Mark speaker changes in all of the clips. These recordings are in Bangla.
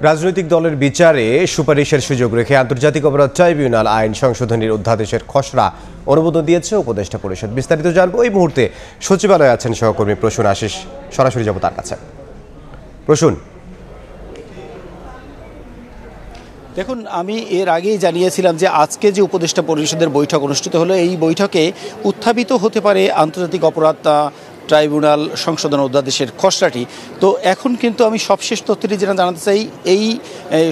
Speaker 1: রাজনৈতিক দলের বিচারে সুপারিশের সুযোগ রেখে আন্তর্জাতিক অপরাধ ট্রাইব্যুনাল আইন সংশোধনীর অধ্যাদেশের খসড়া অনুমোদন দিয়েছে উপদেষ্টা পরিষদ। বিস্তারিত জানবো এই মুহূর্তে সচিবালয়ে আছেন সহকর্মী প্রসূন আশিস। সরাসরি যাব তার কাছে। প্রসূন,
Speaker 2: দেখুন, আমি এর আগেই জানিয়েছিলাম যে আজকে যে উপদেষ্টা পরিষদের বৈঠক অনুষ্ঠিত হলো, এই বৈঠকে উত্থাপিত হতে পারে আন্তর্জাতিক অপরাধ ট্রাইব্যুনাল সংশোধন অধ্যাদেশের খসড়াটি। তো এখন কিন্তু আমি সবশেষ তথ্যটি যেটা জানাতে চাই, এই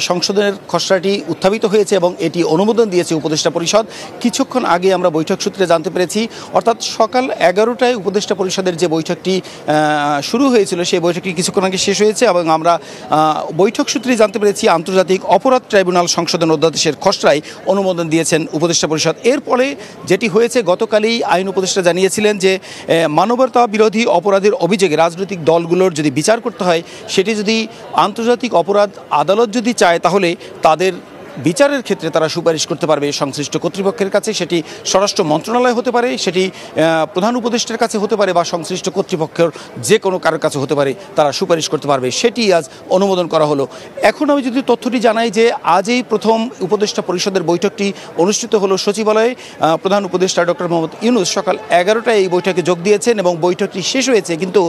Speaker 2: সংশোধনের খসড়াটি উত্থাপিত হয়েছে এবং এটি অনুমোদন দিয়েছে উপদেষ্টা পরিষদ। কিছুক্ষণ আগে আমরা বৈঠক সূত্রে জানতে পেরেছি, অর্থাৎ সকাল 11টায় উপদেষ্টা পরিষদের যে বৈঠকটি শুরু হয়েছিল সেই বৈঠকটি কিছুক্ষণ আগে শেষ হয়েছে এবং আমরা বৈঠক সূত্রে জানতে পেরেছি আন্তর্জাতিক অপরাধ ট্রাইব্যুনাল সংশোধন অধ্যাদেশের খসড়ায় অনুমোদন দিয়েছেন উপদেষ্টা পরিষদ। এরপরে যেটি হয়েছে, গতকালই আইন উপদেষ্টা জানিয়েছিলেন যে মানবতা বিরোধী অপরাধের অভিযোগে রাজনৈতিক দলগুলোর যদি বিচার করতে হয়, সেটি যদি আন্তর্জাতিক অপরাধ আদালত যদি চায়, তাহলে তাদের বিচারের ক্ষেত্রে তারা সুপারিশ করতে পারবে সংশ্লিষ্ট কর্তৃপক্ষের কাছে। সেটি স্বরাষ্ট্র মন্ত্রণালয় হতে পারে, সেটি প্রধান উপদেষ্টার কাছে হতে পারে, বা সংশ্লিষ্ট কর্তৃপক্ষের যে কোনো কারোর কাছে হতে পারে, তারা সুপারিশ করতে পারবে। সেটি আজ অনুমোদন করা হলো। এখন আমি যদি তথ্যটি জানাই যে আজই প্রথম উপদেষ্টা পরিষদের বৈঠকটি অনুষ্ঠিত হলো সচিবালয়ে। প্রধান উপদেষ্টা ডক্টর মোহাম্মদ ইউনূস সকাল 11টায় এই বৈঠকে যোগ দিয়েছেন এবং বৈঠকটি শেষ হয়েছে, কিন্তু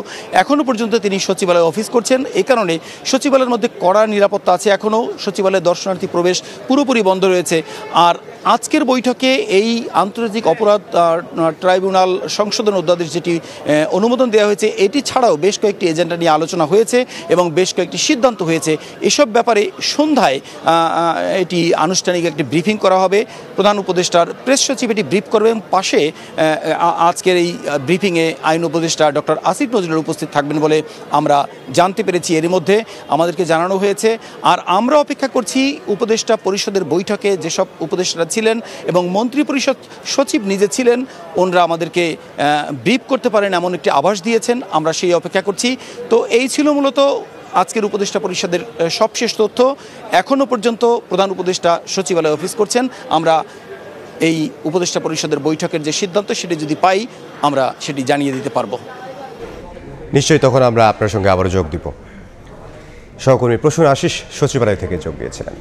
Speaker 2: এখনও পর্যন্ত তিনি সচিবালয়ে অফিস করছেন। এই কারণে সচিবালয়ের মধ্যে কড়া নিরাপত্তা আছে। এখনও সচিবালয়ে দর্শনার্থী প্রবেশ পুরোপুরি বন্ধ রয়েছে। আর আজকের বৈঠকে এই আন্তর্জাতিক অপরাধ ট্রাইব্যুনাল সংশোধন অধ্যাদেশ যেটি অনুমোদন দেওয়া হয়েছে, এটি ছাড়াও বেশ কয়েকটি এজেন্ডা নিয়ে আলোচনা হয়েছে এবং বেশ কয়েকটি সিদ্ধান্ত হয়েছে। এসব ব্যাপারে সন্ধ্যায় এটি আনুষ্ঠানিক একটি ব্রিফিং করা হবে। প্রধান উপদেষ্টার প্রেস সচিব এটি ব্রিফ করবেন। পাশে আজকের এই ব্রিফিংয়ে আইন উপদেষ্টা ডক্টর আসিফ নজরুল উপস্থিত থাকবেন বলে আমরা জানতে পেরেছি। এরই মধ্যে আমাদেরকে জানানো হয়েছে। আর আমরা অপেক্ষা করছি উপদেষ্টা পরিষদের বৈঠকে যেসব উপদেষ্টারা ছিলেন এবং মন্ত্রী পরিষদ সচিব নিজে ছিলেন, ওনারা আমাদেরকে ব্রিফ করতে পারেন এমন একটি আভাস দিয়েছেন। আমরা সেই অপেক্ষা করছি। তো এই ছিল মূলত আজকের উপদেষ্টা পরিষদের সবশেষ তথ্য। এখনও পর্যন্ত প্রধান উপদেষ্টা সচিবালয়ে অফিস করছেন। আমরা এই উপদেষ্টা পরিষদের বৈঠকের যে সিদ্ধান্ত, সেটি যদি পাই আমরা সেটি জানিয়ে দিতে পারবো।
Speaker 1: নিশ্চয়ই তখন আমরা আপনার সঙ্গে আবারও যোগ দিব। সহকর্মী প্রসূন আশিস সচিবালয় থেকে যোগ দিয়েছিলেন।